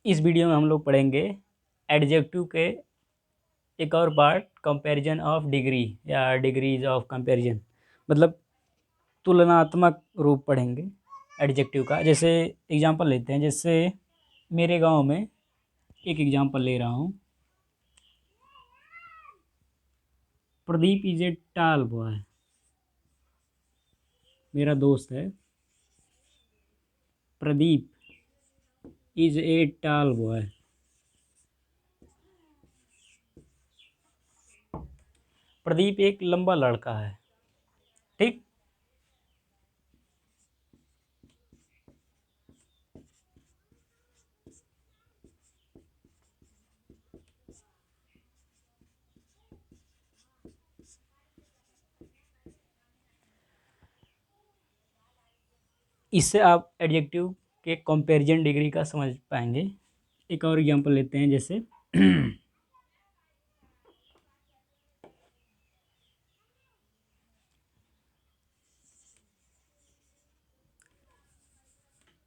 इस वीडियो में हम लोग पढ़ेंगे एडजेक्टिव के एक और पार्ट, कंपैरिजन ऑफ डिग्री या डिग्रीज ऑफ कंपैरिजन, मतलब तुलनात्मक रूप पढ़ेंगे एडजेक्टिव का। जैसे एग्जांपल लेते हैं, जैसे मेरे गांव में एक एग्जांपल ले रहा हूँ। प्रदीप इज ए टाल बॉय, मेरा दोस्त है। प्रदीप इज ए टाल बॉय। प्रदीप एक लंबा लड़का है। ठीक। इससे आप एडजेक्टिव के कंपैरिजन डिग्री का समझ पाएंगे। एक और एग्जांपल लेते हैं, जैसे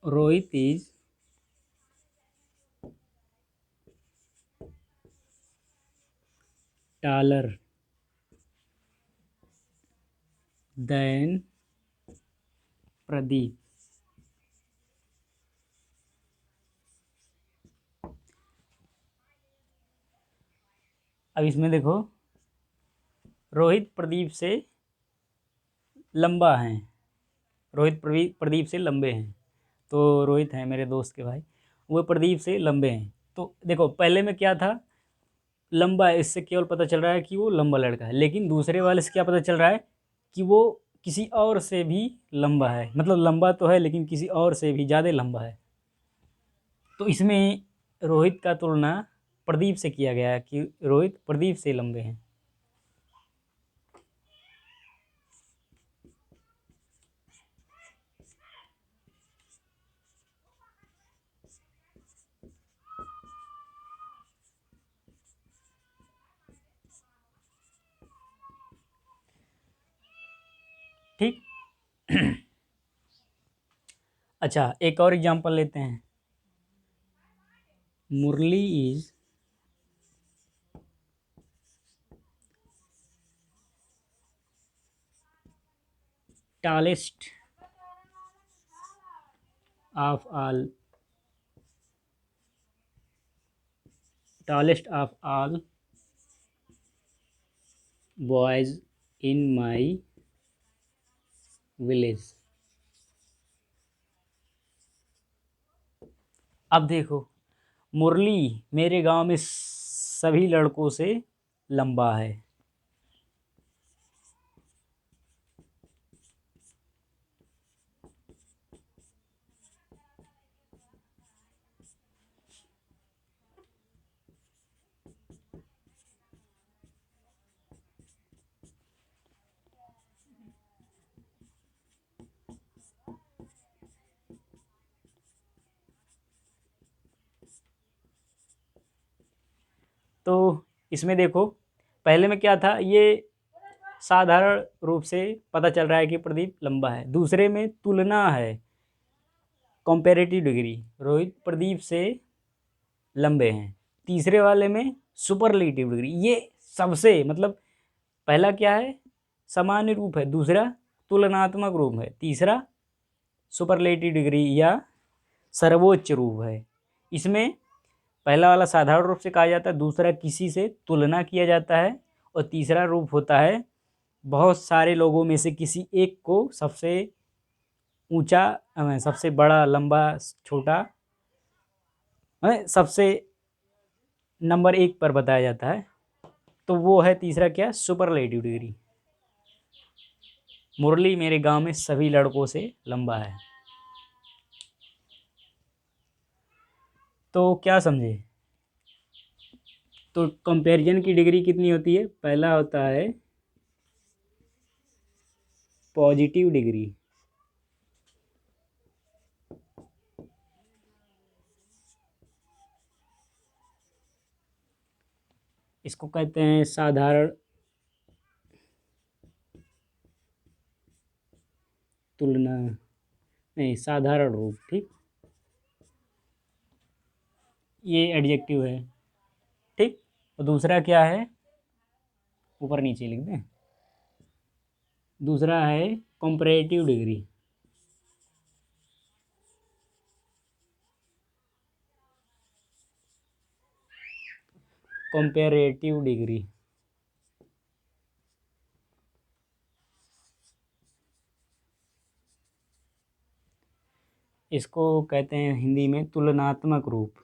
Rohit is taller than Pradeep. अब इसमें देखो, रोहित प्रदीप से लंबा है, रोहित प्रदीप से लंबे हैं। तो रोहित है मेरे दोस्त के भाई, वो प्रदीप से लंबे हैं। तो देखो पहले में क्या था, लंबा है, इससे केवल पता चल रहा है कि वो लंबा लड़का है। लेकिन दूसरे वाले से क्या पता चल रहा है कि वो किसी और से भी लंबा है, मतलब लंबा तो है लेकिन किसी और से भी ज़्यादा लंबा है। तो इसमें रोहित का तुलना प्रदीप से किया गया है कि रोहित प्रदीप से लंबे हैं। ठीक। अच्छा, एक और एग्जांपल लेते हैं। मुरली is tallest of all tallest of all boys in my village। अब देखो, मुरली मेरे गांव में सभी लड़कों से लंबा है। तो इसमें देखो, पहले में क्या था, ये साधारण रूप से पता चल रहा है कि प्रदीप लंबा है। दूसरे में तुलना है, कंपैरेटिव डिग्री, रोहित प्रदीप से लंबे हैं। तीसरे वाले में सुपरलेटिव डिग्री, ये सबसे, मतलब पहला क्या है, सामान्य रूप है, दूसरा तुलनात्मक रूप है, तीसरा सुपरलेटिव डिग्री या सर्वोच्च रूप है। इसमें पहला वाला साधारण रूप से कहा जाता है, दूसरा किसी से तुलना किया जाता है, और तीसरा रूप होता है बहुत सारे लोगों में से किसी एक को सबसे ऊंचा, सबसे बड़ा, लंबा, छोटा, सबसे नंबर एक पर बताया जाता है। तो वो है तीसरा क्या, सुपरलेटिव डिग्री। मुरली मेरे गांव में सभी लड़कों से लंबा है। तो क्या समझे, तो कंपैरिजन की डिग्री कितनी होती है, पहला होता है पॉजिटिव डिग्री, इसको कहते हैं साधारण तुलना, नहीं साधारण रूप। ठीक। ये एडजेक्टिव है, ठीक। और दूसरा क्या है, ऊपर नीचे लिख दें। दूसरा है कंपैरेटिव डिग्री। कंपैरेटिव डिग्री इसको कहते हैं हिंदी में तुलनात्मक रूप।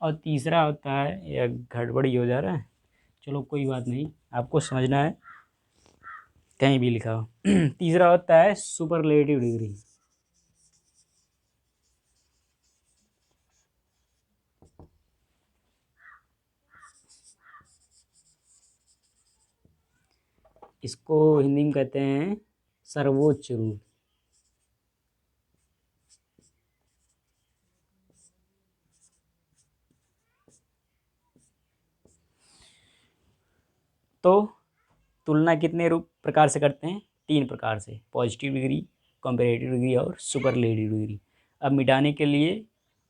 और तीसरा होता है, यह गड़बड़ी हो जा रहा है, चलो कोई बात नहीं, आपको समझना है, कहीं भी लिखा हो। तीसरा होता है सुपरलेटिव डिग्री। इसको हिंदी में कहते हैं सर्वोच्च रूप। तो तुलना कितने रूप प्रकार से करते हैं, 3 प्रकार से, पॉजिटिव डिग्री, कंपैरेटिव डिग्री और सुपरलेटिव डिग्री। अब मिटाने के लिए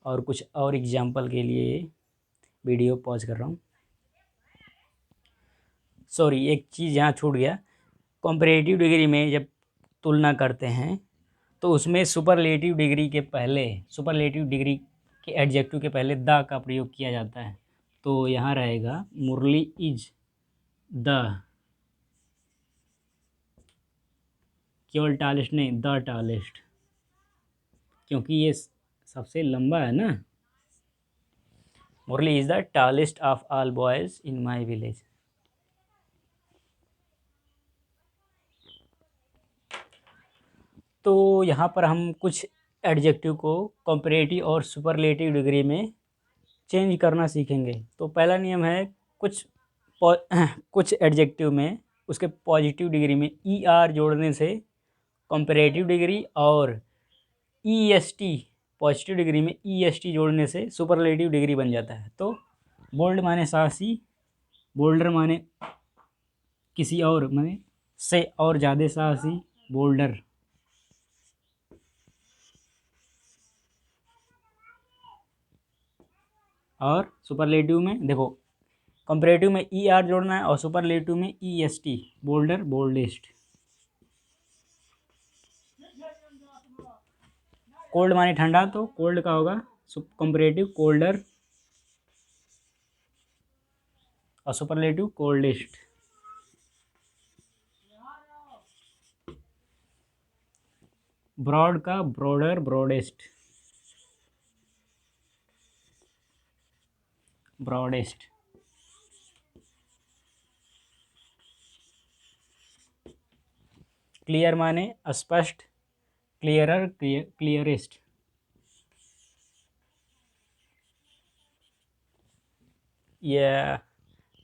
और कुछ और एग्जांपल के लिए वीडियो पॉज कर रहा हूँ। सॉरी, एक चीज़ यहाँ छूट गया। कंपैरेटिव डिग्री में जब तुलना करते हैं तो उसमें सुपरलेटिव डिग्री के पहले, सुपरलेटिव डिग्री के एडजेक्टिव के पहले द का प्रयोग किया जाता है। तो यहाँ रहेगा मुरली इज द, केवल टालेस्ट नहीं, द टालेस्ट, क्योंकि ये सबसे लंबा है ना। Murali is the tallest of all boys in my village. तो यहाँ पर हम कुछ एडजेक्टिव को कंपैरेटिव और सुपरलेटिव डिग्री में चेंज करना सीखेंगे। तो पहला नियम है, कुछ कुछ एडजेक्टिव में उसके पॉजिटिव डिग्री में ई आर जोड़ने से कंपैरेटिव डिग्री, और E S T, positive degree में ई एस टी जोड़ने से सुपरलेटिव डिग्री बन जाता है। तो बोल्ड माने साहसी, बोल्डर माने किसी और माने से और ज़्यादा साहसी, बोल्डर। और सुपरलेटिव में देखो, कंपैरेटिव में ई आर जोड़ना है और सुपरलेटिव में E S T, boulder, boldest. Cold माने ठंडा, तो कोल्ड का होगा कंपैरेटिव कोल्डर, और सुपरलेटिव कोल्डेस्ट। ब्रॉड का ब्रॉडर, ब्रॉडेस्ट, ब्रॉडेस्ट। क्लियर माने स्पष्ट, क्लियरर, क्लियरेस्ट। यह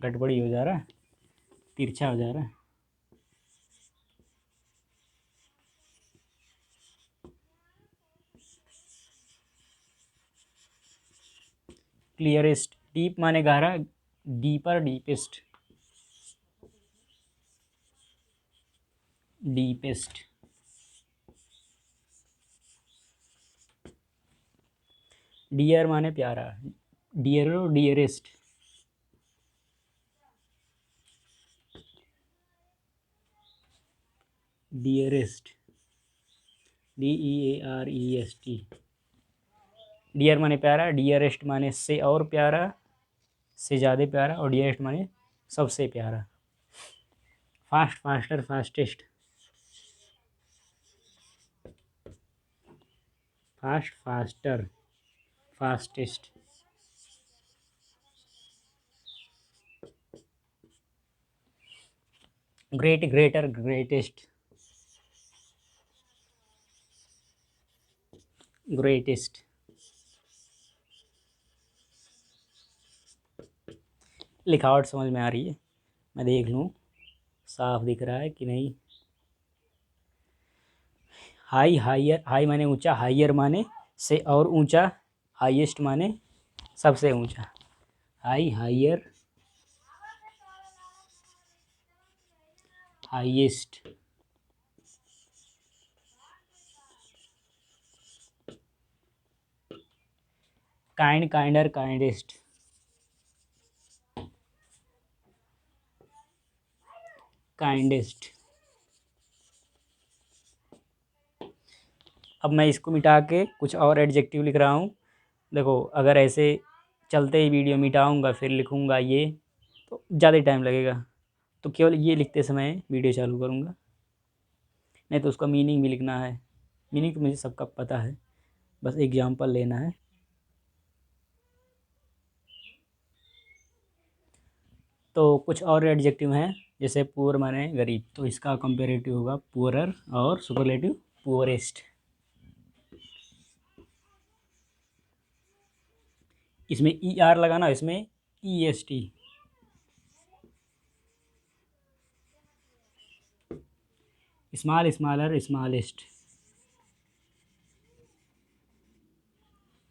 गड़बड़ी हो जा रहा है, तिरछा हो जा रहा है। क्लियरेस्ट, डीप माने गहरा, डीपर, डीपेस्ट, डीपेस्ट। डियर माने प्यारा, डियरो, डियरेस्ट। Dearest, DEAREST। डियर माने प्यारा, डियरेस्ट माने से और प्यारा, से ज़्यादा प्यारा, और डियरेस्ट माने सबसे प्यारा। Fast, faster, fastest, fast, faster, fastest. Great, greater, greatest, greatest. लिखावट समझ में आ रही है? मैं देख लूँ साफ दिख रहा है कि नहीं। हाई, हायर, हाई माने ऊंचा, हायर माने से और ऊंचा, हाईएस्ट माने सबसे ऊंचा। High, higher, highest. Kind, kinder, kindest, kindest. अब मैं इसको मिटा के कुछ और एडजेक्टिव लिख रहा हूँ। देखो, अगर ऐसे चलते ही वीडियो मिटाऊँगा फिर लिखूँगा ये, तो ज़्यादा टाइम लगेगा। तो केवल ये लिखते समय वीडियो चालू करूँगा, नहीं तो उसका मीनिंग भी लिखना है। मीनिंग तो मुझे सबका पता है, बस एग्जाम्पल लेना है। तो कुछ और एडजेक्टिव हैं, जैसे पुअर माने गरीब, तो इसका कंपेरेटिव होगा पुअरर, और सुपरलेटिव पुअरेस्ट। इसमें ई आर लगाना, इसमें E S T. Small, smaller, smallest,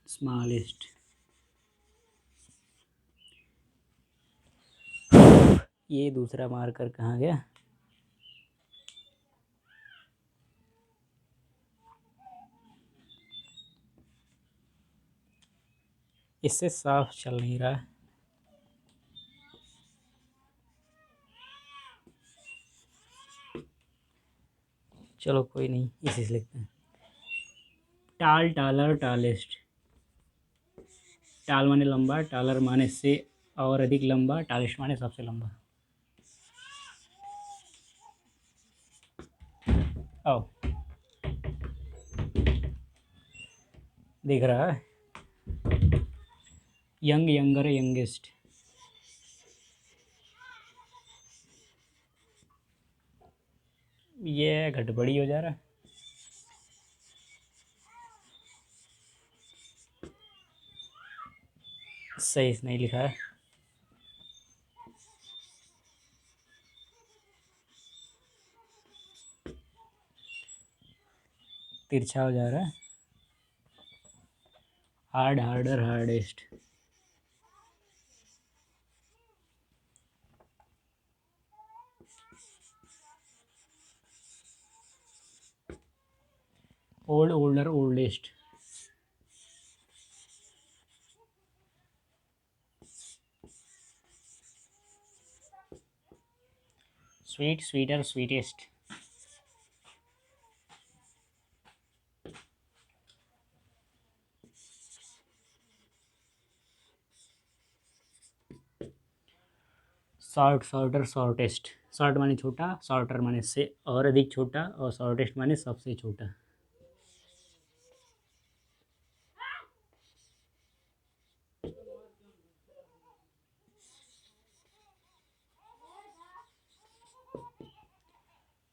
smallest. ये दूसरा मार्कर कहाँ गया? इससे साफ चल नहीं रहा है। चलो कोई नहीं, इसी से लिखते हैं। टाल, टालर, टालेस्ट। टाल माने लंबा, टालर माने से और अधिक लंबा, टालेस्ट माने सबसे लंबा। आओ, दिख रहा है? Young, younger, youngest. ये गड़बड़ी हो जा रहा है। सही से नहीं लिखा है। तिरछा हो जा रहा है। Hard, harder, hardest. Old, older, oldest. Sweet, sweeter, sweetest. Short, shorter, shortest. Short माने छोटा, शॉर्टर माने से और अधिक छोटा, और शॉर्टेस्ट माने सबसे छोटा।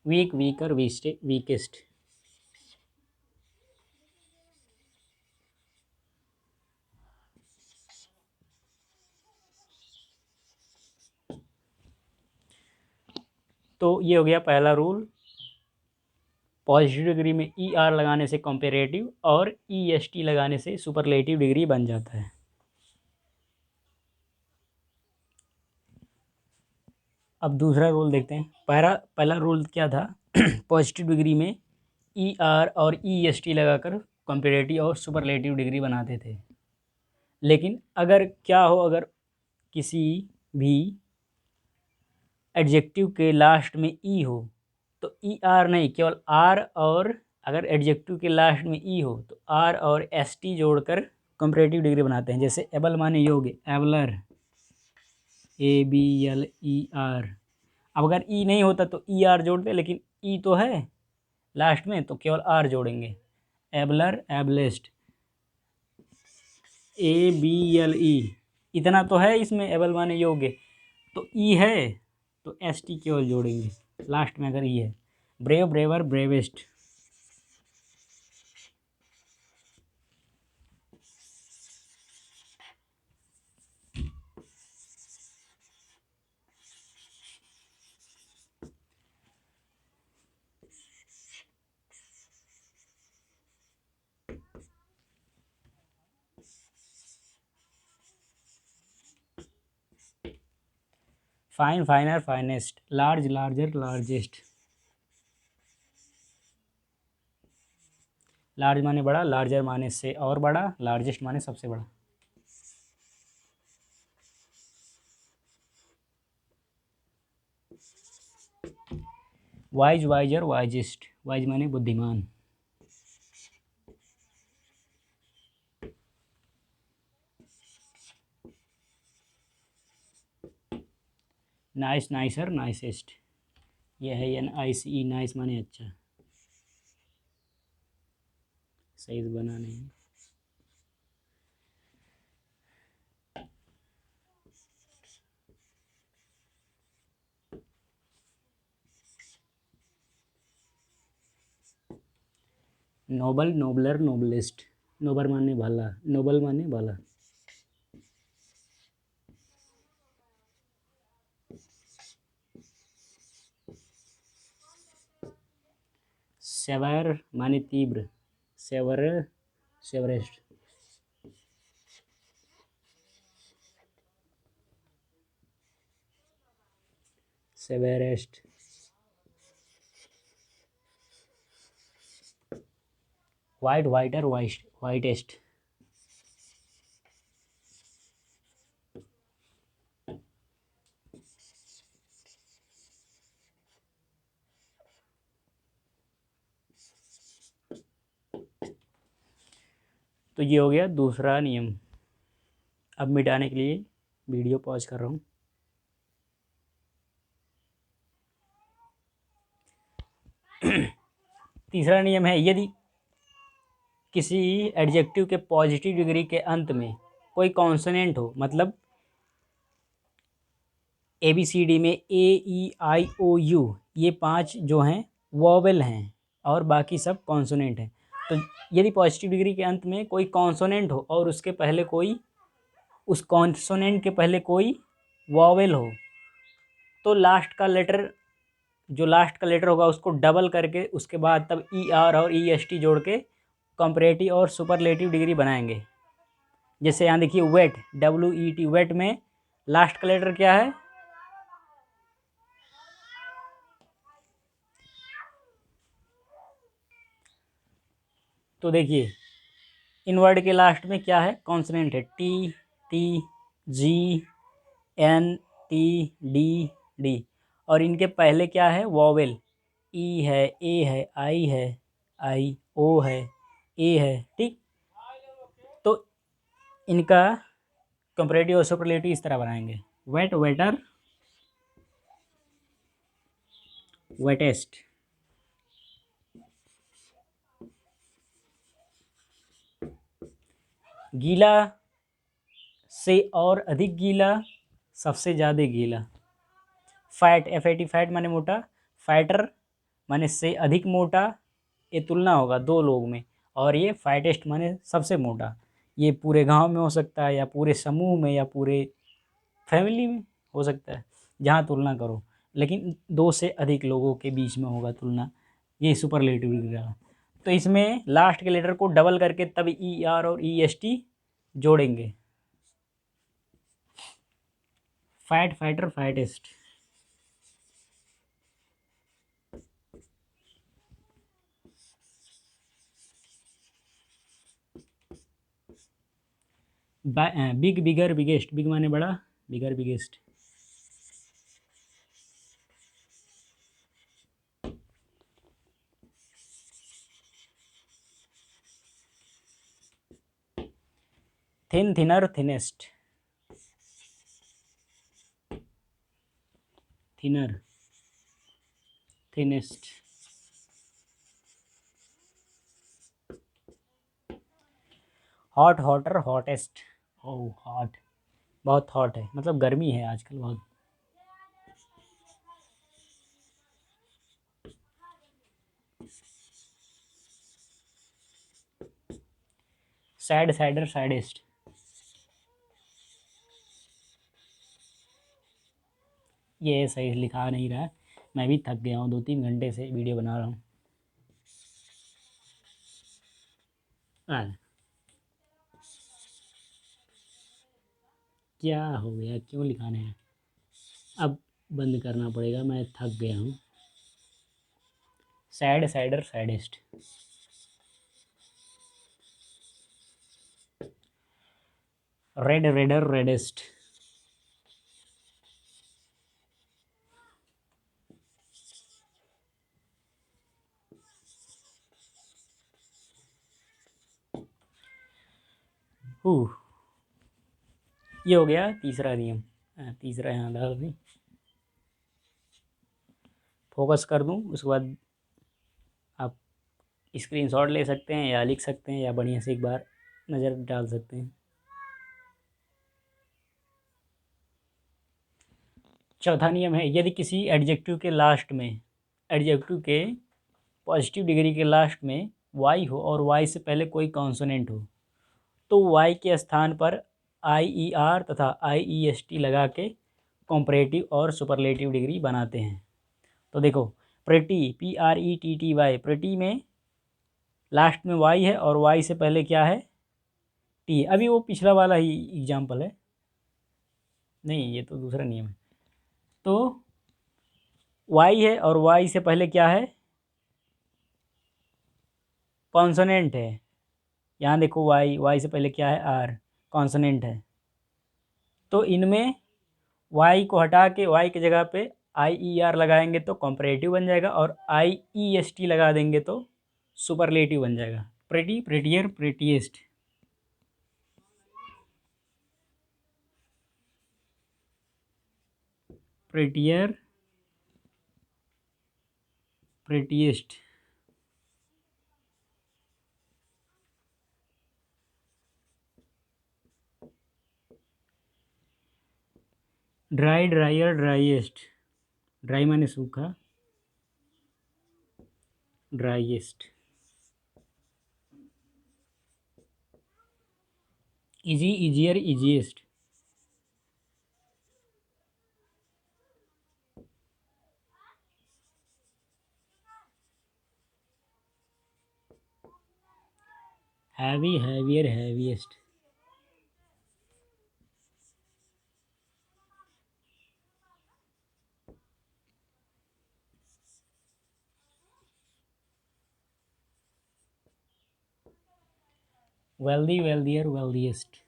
Weak, weaker, weakest. तो ये हो गया पहला रूल। पॉजिटिव डिग्री में ई आर लगाने से कंपेरेटिव और ई एस टी लगाने से सुपरलेटिव डिग्री बन जाता है। अब दूसरा रूल देखते हैं। पहला रूल क्या था? पॉजिटिव डिग्री में ई आर और ई एस टी लगाकर कंपेरेटिव और सुपरलेटिव डिग्री बनाते थे। लेकिन अगर क्या हो, अगर किसी भी एडजेक्टिव के लास्ट में ई हो तो ई आर नहीं, केवल आर, और अगर एडजेक्टिव के लास्ट में ई हो तो आर और एस टी जोड़कर कंपेरेटिव डिग्री बनाते हैं। जैसे एबल माने योग्य, abler, A B L E R. अब अगर ई नहीं होता तो ई आर जोड़ते, लेकिन ई तो है लास्ट में तो केवल आर जोड़ेंगे। Abler, ablest, A B L E, इतना तो है इसमें, एबल माने योग्य, तो ई है तो एस टी केवल जोड़ेंगे लास्ट में अगर ई है। Brave, braver, bravest. Fine, finer, finest. Large, larger, largest. Large माने बड़ा, लार्जर माने से और बड़ा, लार्जेस्ट माने सबसे बड़ा। Wise, visor, wisest. वाइज माने बुद्धिमान। Nice, nicer, nicest. ये है NICE। नाइस माने अच्छा। सही से बना नहीं। Nobel, नोबलर, novelist. नोबल माने भला, नोबल माने भला। सेवर माने तीव्र। Severe, severest. Severest. White, whiter, white, whitest. तो ये हो गया दूसरा नियम। अब मिटाने के लिए वीडियो पॉज कर रहा हूँ। तीसरा नियम है, यदि किसी एडजेक्टिव के पॉजिटिव डिग्री के अंत में कोई कॉन्सोनेंट हो, मतलब ABCD में AEIOU ये 5 जो हैं वोवेल हैं और बाकी सब कॉन्सोनेंट हैं। तो यदि पॉजिटिव डिग्री के अंत में कोई कॉन्सोनेंट हो और उसके पहले कोई, उस कॉन्सोनेंट के पहले कोई वोवेल हो, तो लास्ट का लेटर, जो लास्ट का लेटर होगा उसको डबल करके उसके बाद तब ER और EST जोड़ के कंपैरेटिव और सुपरलेटिव डिग्री बनाएंगे। जैसे यहाँ देखिए वेट, WET, वेट में लास्ट का लेटर क्या है? तो देखिए इन वर्ड के लास्ट में क्या है? कॉन्सोनेंट है। TTGNTD। और इनके पहले क्या है? वॉवेल। E है, A है, I है, IO है, A है। ठीक, तो इनका कंपैरेटिव और सुपरलेटिव इस तरह बनाएंगे। Wet, wetter, wettest. गीला से और अधिक गीला, सबसे ज़्यादा गीला। फैट, FAT, फैट माने मोटा। फैटर माने से अधिक मोटा। ये तुलना होगा दो लोग में। और ये फैटेस्ट माने सबसे मोटा। ये पूरे गांव में हो सकता है या पूरे समूह में या पूरे फैमिली में हो सकता है, जहाँ तुलना करो। लेकिन 2 से अधिक लोगों के बीच में होगा तुलना, ये सुपरलेटिव डिग्री रहा। तो इसमें लास्ट के लेटर को डबल करके तब ER और EST जोड़ेंगे। Fat, fatter, fattest. Big, bigger, biggest. Big माने बड़ा, bigger, biggest. Thin, thinner, thinnest. Thinner, thinnest. Hot, hotter, hottest. Oh hot, बहुत हॉट है, मतलब गर्मी है आजकल बहुत। Sad, sadder, saddest. ये सही लिखा नहीं रहा है, मैं भी थक गया हूँ, 2-3 घंटे से वीडियो बना रहा हूँ। क्या हो गया, क्यों लिखाने हैं? अब बंद करना पड़ेगा, मैं थक गया हूँ। Sad, sadder, saddest. Red, redder, reddest. हु। ये हो गया तीसरा नियम। तीसरा यहाँ डाल दें, फोकस कर दूँ, उसके बाद आप स्क्रीनशॉट ले सकते हैं या लिख सकते हैं या बढ़िया से एक बार नज़र डाल सकते हैं। चौथा नियम है, यदि किसी एडजेक्टिव के लास्ट में, एडजेक्टिव के पॉजिटिव डिग्री के लास्ट में वाई हो और वाई से पहले कोई कॉन्सोनेंट हो, तो वाई के स्थान पर आई ई आर तथा आई ई एस टी लगा के कॉम्परेटिव और सुपरलेटिव डिग्री बनाते हैं। तो देखो, pretty, P R E T T Y, pretty में लास्ट में वाई है और वाई से पहले क्या है, टी। अभी वो पिछला वाला ही एग्जाम्पल है, नहीं ये तो दूसरा नियम है। तो वाई है और वाई से पहले क्या है, कॉन्सोनेंट है। यहाँ देखो वाई, वाई से पहले क्या है, आर, कॉन्सोनेंट है। तो इनमें वाई को हटा के वाई की जगह पे आई ई आर लगाएंगे तो कॉम्परेटिव बन जाएगा, और आई ई एस टी लगा देंगे तो सुपरलेटिव बन जाएगा। Pretty, prettier, prettiest. Prettier, prettiest. Dry, drier, driest. Dry माने सूखा, driest. Easy, easier, easiest. Heavy, heavier, heaviest. Wealthy, wealthier, wealthiest.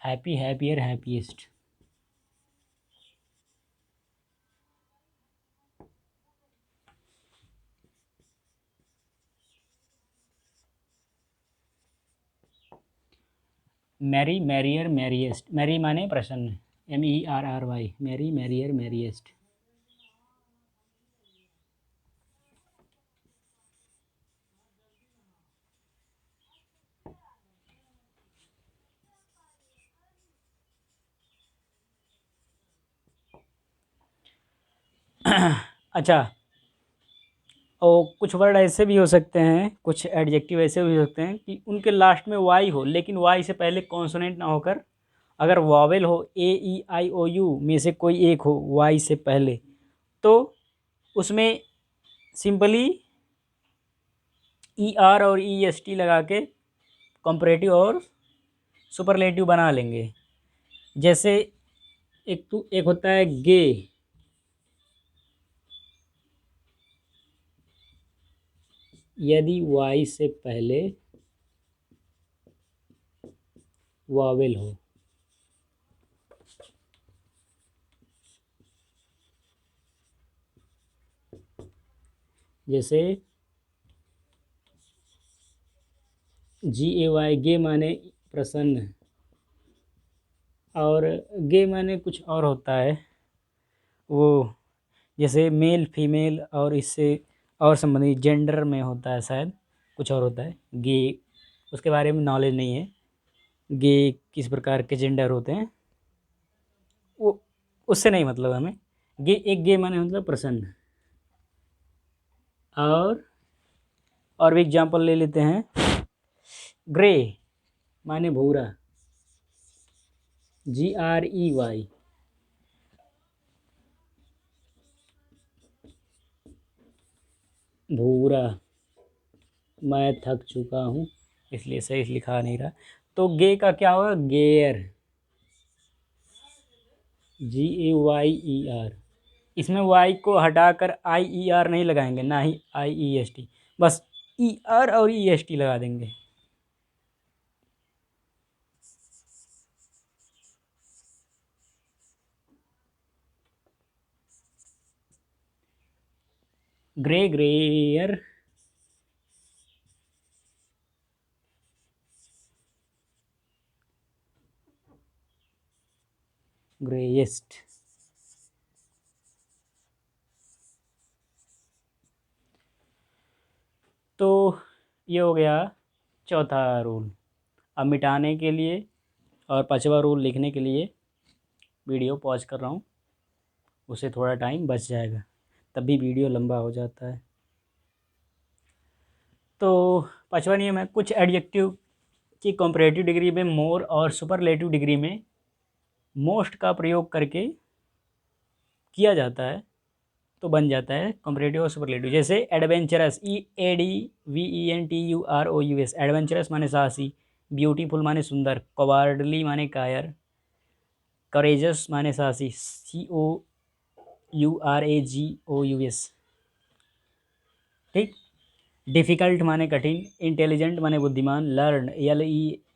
Happy, happier, happiest. Merry, merrier, merriest. Merry माने प्रसन्न, M E R R Y, merry, merrier, merriest. अच्छा, और कुछ word ऐसे भी हो सकते हैं, कुछ एडजेक्टिव ऐसे भी हो सकते हैं कि उनके लास्ट में वाई हो, लेकिन वाई से पहले कॉन्सोनेंट ना होकर अगर वॉवेल हो, ए ई आई ओ यू में से कोई एक हो वाई से पहले, तो उसमें सिंपली ई आर और ई एस टी लगा के कंपैरेटिव और सुपरलेटिव बना लेंगे। जैसे एक होता है गे, यदि वाई से पहले वावेल हो, जैसे जी ए वाई, गे माने प्रसन्न, और गे माने कुछ और होता है, वो जैसे मेल फीमेल और इससे और संबंधित जेंडर में होता है, शायद कुछ और होता है गे, उसके बारे में नॉलेज नहीं है। गे किस प्रकार के जेंडर होते हैं वो, उससे नहीं मतलब हमें। गे, एक गे माने मतलब प्रसन्न। और भी एग्जांपल ले लेते हैं, ग्रे माने भूरा, जी आर ई वाई। भूरा, मैं थक चुका हूँ, इसलिए सही लिखा नहीं रहा। तो गे का क्या होगा, गेयर, जी ए वाई ई आर। इसमें वाई को हटाकर आई ई आर नहीं लगाएंगे, ना ही आई ई एस टी, बस ER और EST लगा देंगे। ग्रेयर, ग्रेएस्ट। तो ये हो गया चौथा रूल। अब मिटाने के लिए और पांचवा रूल लिखने के लिए वीडियो पॉज कर रहा हूँ, उससे थोड़ा टाइम बच जाएगा, तभी वीडियो लंबा हो जाता है। तो पांचवा नियम है, कुछ एडजेक्टिव की कंपैरेटिव डिग्री में मोर और सुपरलेटिव डिग्री में मोस्ट का प्रयोग करके किया जाता है तो बन जाता है कंपैरेटिव और सुपरलेटिव। जैसे एडवेंचरस, EADVENTUROUS, एडवेंचरस माने साहसी, ब्यूटीफुल माने सुंदर, कवार्डली माने कायर, करेजस माने साहसी, COURAGOUS। ठीक। डिफ़िकल्ट माने कठिन, इंटेलिजेंट माने बुद्धिमान, लर्न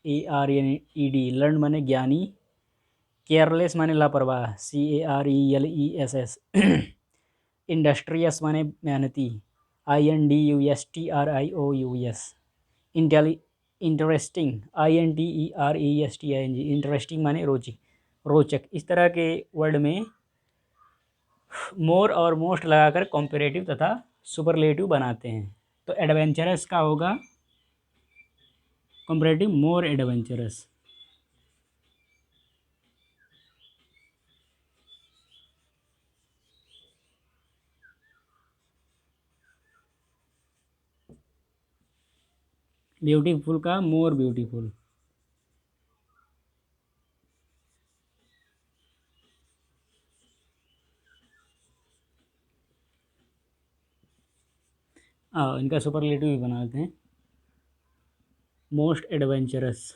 LEARNED, लर्न माने ज्ञानी, केयरलेस माने लापरवाह, CARELESS, इंडस्ट्रियस माने मेहनती, INDUSTRIOUS, इंटरेस्टिंग, INTERESTING, इंटरेस्टिंग माने रोचक, रोचक। इस तरह के वर्ड में मोर और मोस्ट लगाकर कॉम्पेरेटिव तथा सुपरलेटिव बनाते हैं। तो एडवेंचरस का होगा कंपैरेटिव मोर एडवेंचरस। ब्यूटीफुल का मोर ब्यूटीफुल। इनका सुपरलेटिव भी बनाते हैं, most adventurous.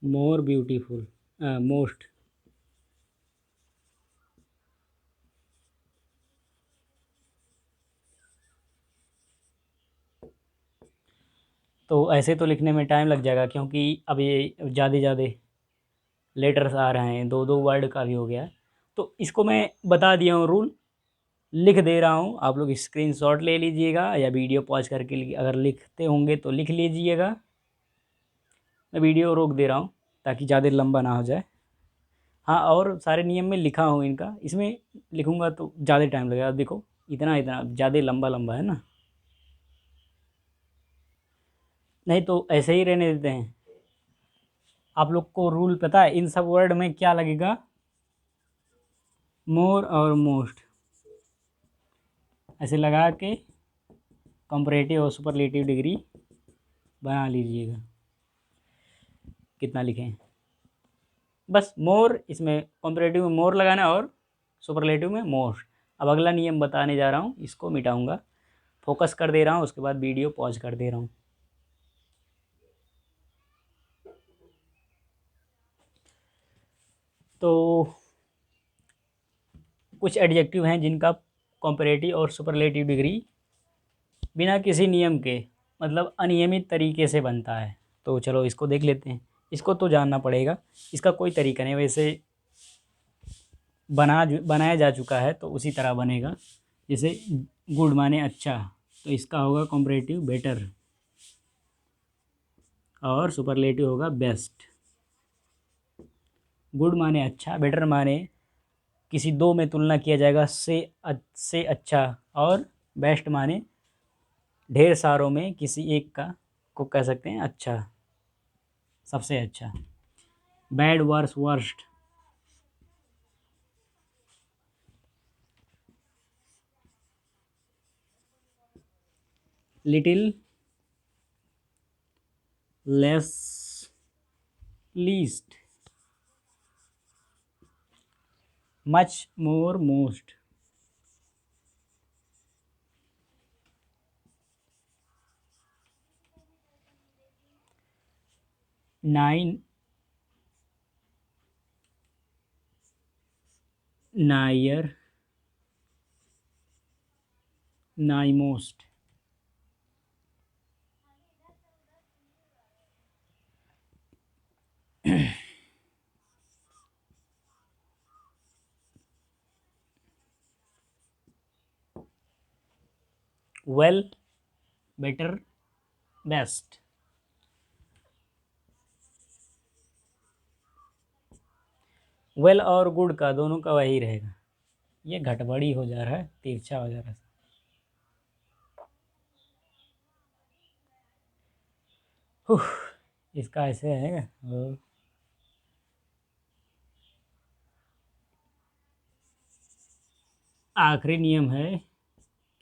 More beautiful, most. तो ऐसे तो लिखने में टाइम लग जाएगा, क्योंकि अब ये ज़्यादा लेटर्स आ रहे हैं, दो दो वर्ड का भी हो गया। तो इसको मैं बता दिया हूँ रूल, लिख दे रहा हूँ, आप लोग स्क्रीनशॉट ले लीजिएगा या वीडियो पॉज करके अगर लिखते होंगे तो लिख लीजिएगा। मैं वीडियो रोक दे रहा हूँ ताकि ज़्यादा लंबा ना हो जाए। हाँ, और सारे नियम में लिखा हूँ इनका, इसमें लिखूँगा तो ज़्यादा टाइम लगेगा। देखो इतना इतना ज़्यादा लंबा लंबा है ना, नहीं तो ऐसे ही रहने देते हैं। आप लोग को रूल पता है इन सब वर्ड में क्या लगेगा, मोर और मोस्ट ऐसे लगा के कंपैरेटिव और सुपरलेटिव डिग्री बना लीजिएगा। कितना लिखें, बस मोर, इसमें कंपैरेटिव में मोर लगाना और सुपरलेटिव में मोस्ट। अब अगला नियम बताने जा रहा हूँ, इसको मिटाऊंगा, फोकस कर दे रहा हूँ, उसके बाद वीडियो पॉज कर दे रहा हूँ। तो कुछ एडजेक्टिव हैं जिनका कंपैरेटिव और सुपरलेटिव डिग्री बिना किसी नियम के, मतलब अनियमित तरीके से बनता है। तो चलो इसको देख लेते हैं। इसको तो जानना पड़ेगा, इसका कोई तरीका नहीं, वैसे बनाया जा चुका है तो उसी तरह बनेगा। जैसे गुड माने अच्छा, तो इसका होगा कंपैरेटिव बेटर, और सुपरलेटिव होगा बेस्ट। गुड माने अच्छा, बेटर माने किसी दो में तुलना किया जाएगा से अच्छा, और बेस्ट माने ढेर सारों में किसी एक का को कह सकते हैं अच्छा, सबसे अच्छा। Bad worse worst, little less least, much more most, nigh nigher, nighmost, well, better, best. Well और गुड का दोनों का वही रहेगा। ये घटबड़ी हो जा रहा है, तिरछा हो जा रहा है। इसका ऐसे आएगा। आखिरी नियम है,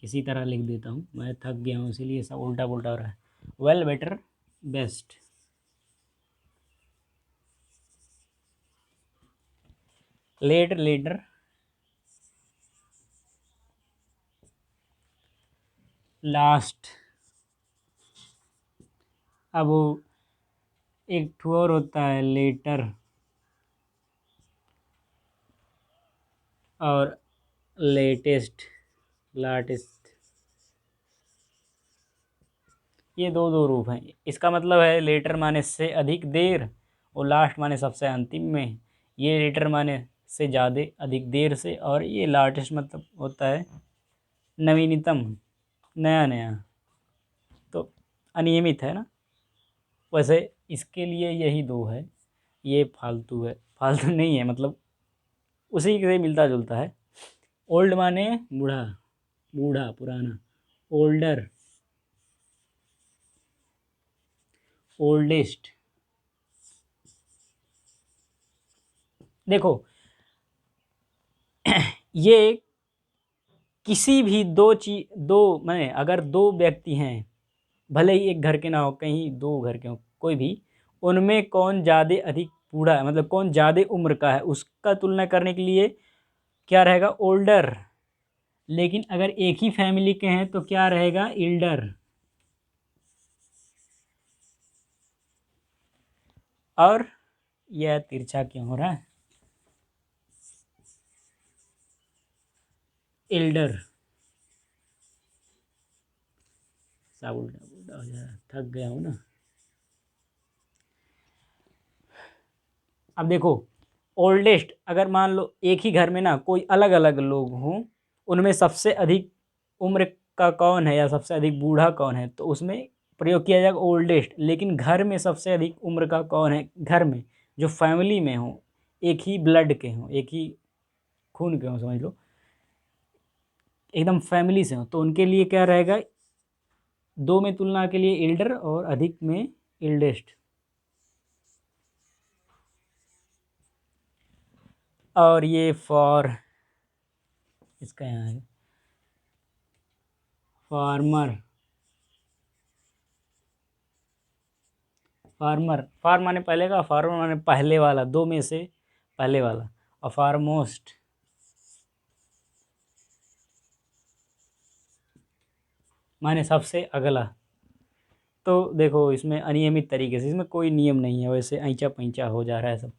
किसी तरह लिख देता हूँ, मैं थक गया हूँ इसीलिए सब उल्टा पुल्टा हो रहा है। Well, better, best. Late, later, last. अब वो एक ठो और होता है लेटर और लेटेस्ट, लाटेस्ट। ये दो दो रूप हैं। इसका मतलब है लेटर माने से अधिक देर और लास्ट माने सबसे अंतिम में। ये लेटर माने से ज़्यादा अधिक देर से, और ये लाटेस्ट मतलब होता है नवीनतम, नया नया। तो अनियमित है ना। वैसे इसके लिए यही दो है। ये फालतू है, फालतू नहीं है, मतलब उसी से मिलता जुलता है। ओल्ड माने बूढ़ा, बूढ़ा पुराना। Older, oldest. देखो ये किसी भी दो मैंने अगर दो व्यक्ति हैं, भले ही एक घर के ना हो, कहीं दो घर के हो, कोई भी, उनमें कौन ज़्यादा अधिक बूढ़ा है, मतलब कौन ज़्यादा उम्र का है, उसका तुलना करने के लिए क्या रहेगा, ओल्डर। लेकिन अगर एक ही फैमिली के हैं तो क्या रहेगा, इल्डर। और यह तिरछा क्यों हो रहा है, इल्डर। सब उल्टा पुल्टा हो जा रहा है, थक गया हूँ ना। अब देखो, ओल्डेस्ट अगर मान लो एक ही घर में ना कोई अलग अलग लोग हों, उनमें सबसे अधिक उम्र का कौन है या सबसे अधिक बूढ़ा कौन है, तो उसमें प्रयोग किया जाएगा ओल्डेस्ट। लेकिन घर में सबसे अधिक उम्र का कौन है, घर में जो फैमिली में हो, एक ही ब्लड के हों, एक ही खून के हों, समझ लो एकदम फैमिली से हो, तो उनके लिए क्या रहेगा, दो में तुलना के लिए इल्डर और अधिक में इल्डेस्ट। और ये फॉर, इसका यहाँ है फार्मर, फार्मर, फार माने पहले का, फार्मर माने पहले वाला, दो में से पहले वाला। और फारमोस्ट माने सबसे अगला। तो देखो इसमें अनियमित तरीके से, इसमें कोई नियम नहीं है, वैसे ऐंचा पैंचा हो जा रहा है सब।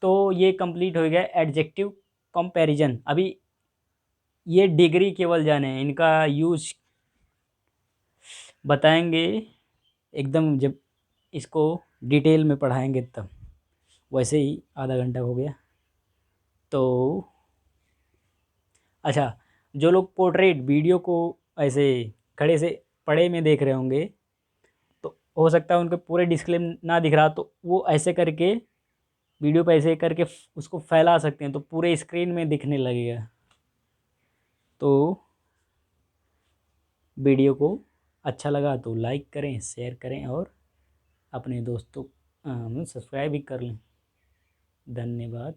तो ये कंप्लीट हो गया एडजेक्टिव कंपैरिजन। अभी ये डिग्री केवल जाने हैं, इनका यूज बताएंगे एकदम जब इसको डिटेल में पढ़ाएंगे तब। वैसे ही आधा घंटा हो गया। तो अच्छा, जो लोग पोर्ट्रेट वीडियो को ऐसे खड़े से पड़े में देख रहे होंगे, तो हो सकता है उनको पूरे डिस्प्ले ना दिख रहा, तो वो ऐसे करके वीडियो पे ऐसे करके उसको फैला सकते हैं, तो पूरे स्क्रीन में दिखने लगेगा। तो वीडियो को अच्छा लगा तो लाइक करें, शेयर करें और अपने दोस्तों सब्सक्राइब भी कर लें। धन्यवाद।